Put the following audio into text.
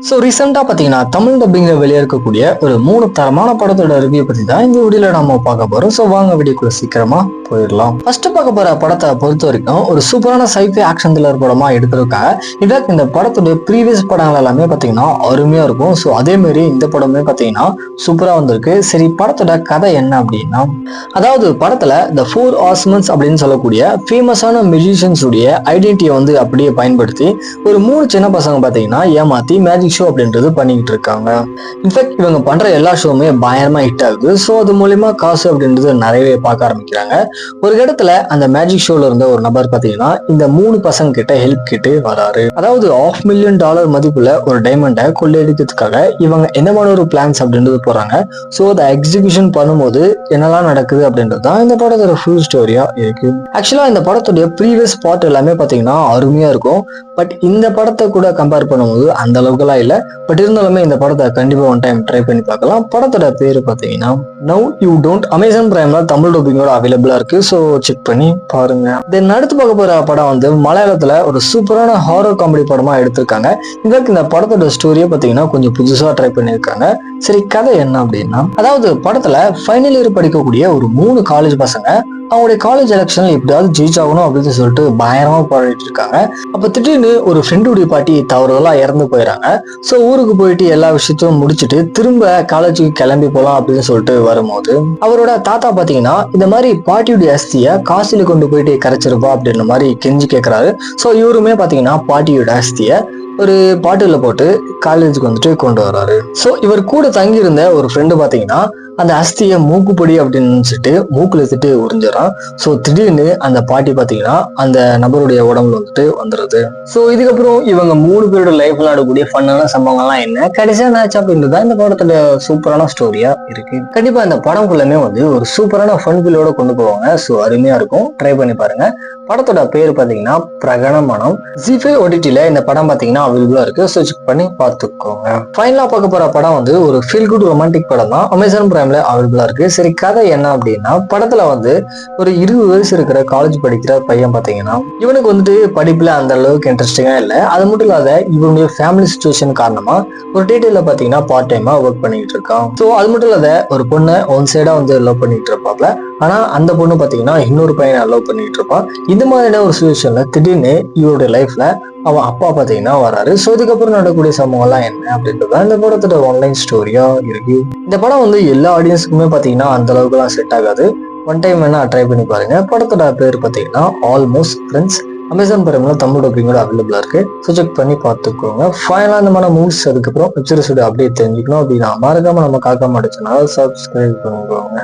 So ரீசெண்டாக பார்த்தீங்கன்னா தமிழ் டப்பிங்ல வெளியே இருக்கக்கூடிய ஒரு 3 தரமான படத்தோட ரிவ்யூ பற்றி தான் இந்த வீடியோவில் நம்ம பார்க்க போகிறோம். ஸோ வாங்க வீடியோக்குள்ள சீக்கிரமா போயிடலாம். ஃபர்ஸ்ட் பார்க்க போகிற படத்தை பொறுத்த வரைக்கும் ஒரு சூப்பரான சைஃபை ஆக்ஷன் த்ரில்லர் படமாக எடுத்திருக்காங்க. இன்ஃபேக்ட் இந்த படத்துடைய ப்ரீவியஸ் படங்கள் எல்லாமே பார்த்தீங்கன்னா அருமையாக இருக்கும். ஸோ அதேமாரி இந்த படமே பார்த்தீங்கன்னா சூப்பராக வந்திருக்கு. சரி, படத்தோட கதை என்ன அப்படின்னா, அதாவது படத்தில் இந்த 4 ஹார்ஸ்மென்ஸ் அப்படின்னு சொல்லக்கூடிய ஃபேமஸான மியூசிஷியன்ஸ் உடைய ஐடென்டிட்டியை வந்து அப்படியே பயன்படுத்தி ஒரு 3 சின்ன பசங்க பார்த்தீங்கன்னா ஏமாத்தி மேஜிக் ஷோ அப்படின்றது பண்ணிக்கிட்டு இருக்காங்க. இன்ஃபேக்ட் இவங்க பண்ற எல்லா ஷோவுமே பயங்கரமா ஹிட் ஆகுது. ஸோ அது மூலியமா காசு அப்படின்றது நிறையவே பார்க்க ஆரம்பிக்கிறாங்க. ஒரு இடத்துல அந்த மேஜிக் ஷோல இருந்த ஒரு நபர் பார்த்தீங்கன்னா இந்த 3 பசங்க கிட்ட ஹெல்ப் கேட்டு வராரு. அதாவது $500,000 மதிப்புள்ள ஒரு டைமண்டை கொள்ளையடிக்கிறதுக்காக இவங்க என்ன மாதிரி ஒரு பிளான்ஸ் அப்படின்றது போறாங்க. ஸோ அதை எக்ஸிகியூஷன் பண்ணும்போது என்னெல்லாம் நடக்குது அப்படின்றது தான் இந்த படத்தோட ஃபுல் ஸ்டோரியா இருக்கு. ஆக்சுவலா இந்த படத்துடைய ப்ரீவியஸ் பார்ட் எல்லாமே பார்த்தீங்கன்னா அருமையா இருக்கும். பட் இந்த படத்தை கூட கம்பேர் பண்ணும்போது அந்த அளவுக்குலாம் இல்லை. பட் இருந்தாலுமே இந்த படத்தை கண்டிப்பா ஒன் டைம் ட்ரை பண்ணி பார்க்கலாம். படத்தோட பேரு பார்த்தீங்கன்னா நவ் யூ டோன்ட். அமேசான் பிரைம்ல தமிழ் டப்பிங்கோட அவைலபிளா இருக்கு. ஸோ செக் பண்ணி பாருங்க. தென் அடுத்து பார்க்க போற படம் வந்து மலையாளத்துல ஒரு சூப்பரான ஹாரர் காமெடி படமா எடுத்திருக்காங்க. இன்ஃபேக்ட் இந்த படத்தோட ஸ்டோரியை பார்த்தீங்கன்னா கொஞ்சம் புதுசா ட்ரை பண்ணியிருக்காங்க. சரி, கதை என்ன அப்படின்னா, அதாவது படத்துல ஃபைனல் இயர் படிக்கக்கூடிய ஒரு 3 காலேஜ் பசங்க அவங்களுடைய காலேஜ் எலெக்ஷன்ல எப்படியாவது ஜெயிச்சாகணும் அப்படின்னு சொல்லிட்டு பயங்கரமா போராடிட்டு இருக்காங்க. அப்ப திடீர்னு ஒரு ஃப்ரெண்டுடைய பாட்டி தவறுதலா இறந்து போயிடறாங்க. ஸோ ஊருக்கு போயிட்டு எல்லா விஷயத்தையும் முடிச்சுட்டு திரும்ப காலேஜுக்கு கிளம்பி போலாம் அப்படின்னு சொல்லிட்டு வரும்போது அவரோட தாத்தா பாத்தீங்கன்னா இந்த மாதிரி பாட்டியுடைய அஸ்தியை காசில கொண்டு போயிட்டு கரைச்சிருப்பா அப்படின்ற மாதிரி கெஞ்சி கேட்கிறாரு. ஸோ இவருமே பாத்தீங்கன்னா பாட்டியோட அஸ்தியை ஒரு பாட்டில போட்டு காலேஜுக்கு வந்துட்டு கொண்டு வர்றாரு. ஸோ இவர் கூட தங்கியிருந்த ஒரு ஃப்ரெண்டு பாத்தீங்கன்னா அந்த அஸ்தியை மூக்குப்பொடி அப்படின்னு நினைச்சிட்டு மூக்குல எடுத்துட்டு உறிஞ்சிடறான். ஸோ திடீர்னு அந்த பாட்டி பாத்தீங்கன்னா அந்த நபருடைய உடம்புல வந்துட்டு வந்துடுது. ஸோ இதுக்கப்புறம் இவங்க 3 பேரோட லைஃப்ல ஆடக்கூடிய ஃபன்னான சம்பவங்கள்லாம் என்ன, கடைசியா மேட்ச் அப்படின்றது தான் இந்த படத்தோட சூப்பரான ஸ்டோரியா இருக்கு. கண்டிப்பா இந்த படம் ஃபுல்லாமே வந்து ஒரு சூப்பரான ஃபன் ஃபீலோட கொண்டு போவாங்க. ஸோ அருமையா இருக்கும், ட்ரை பண்ணி பாருங்க. படத்தோட பேர் பாத்தீங்கன்னா பிரகடனமனம். ZEE5 OTTல இந்த படம் பாத்தீங்கன்னா அவைலபிளா இருக்கு. ஸோ செக் பண்ணி பார்த்துக்கோங்க. ஃபைனலா பார்க்க போற படம் வந்து ஒரு ஃபீல் குட் ரொமான்டிக் படம் தான். அமேசான் பிரைம்ல அவைலபிளா இருக்கு. சரி, கதை என்ன அப்படின்னா, படத்துல வந்து ஒரு 20 வயசு இருக்கிற காலேஜ் படிக்கிற பையன் பாத்தீங்கன்னா இவனுக்கு வந்துட்டு படிப்புல அந்த அளவுக்கு இன்ட்ரெஸ்டிங்கா இல்லை. அது மட்டும் இல்லாத இவனுடைய ஃபேமிலி சிச்சுவேஷன் காரணமா ஒரு டீடைல பாத்தீங்கன்னா பார்ட் டைமா ஒர்க் பண்ணிட்டு இருக்கான். ஸோ அது மட்டும் இல்லாத ஒரு பொண்ணை ஒன் சைடா வந்து லவ் பண்ணிட்டு இருப்பாப்ல. ஆனா அந்த பொண்ணு பாத்தீங்கன்னா இன்னொரு பையனை லவ் பண்ணிட்டு இருப்பான். இந்த மாதிரியான ஒரு சுச்சுவேஷன்ல திடீர்னு இவருடைய லைஃப்ல அவன் அப்பா பாத்தீங்கன்னா வராரு. ஸோ இதுக்கப்புறம் நடக்கக்கூடிய சம்பவம்லாம் என்ன அப்படின்றத இந்த படத்தோட ஆன்லைன் ஸ்டோரியா இருக்கு. இந்த படம் வந்து எல்லா ஆடியன்ஸுக்குமே பாத்தீங்கன்னா அந்த அளவுக்குலாம் செட் ஆகாது. ஒன் டைம் வேணா ட்ரை பண்ணி பாருங்க. படத்தோட பேர் பாத்தீங்கன்னா ஆல்மோஸ்ட் ஃப்ரெண்ட்ஸ். அமேசான் பிரைம்ல தமிழ் டப்பிங்கோட அவைலபிளா இருக்கு. ஸோ செக் பண்ணி பார்த்துக்கோங்க. ஃபைனலா இந்த மாதிரி மூவிஸ் அதுக்கப்புறம் வெப்சீரிஸோட அப்டேட் தெரிஞ்சுக்கணும் அப்படின்னா மறக்காம நம்ம காக்க மாட்டேச்சுனால சப்ஸ்கிரைப் பண்ணிக்கோங்க.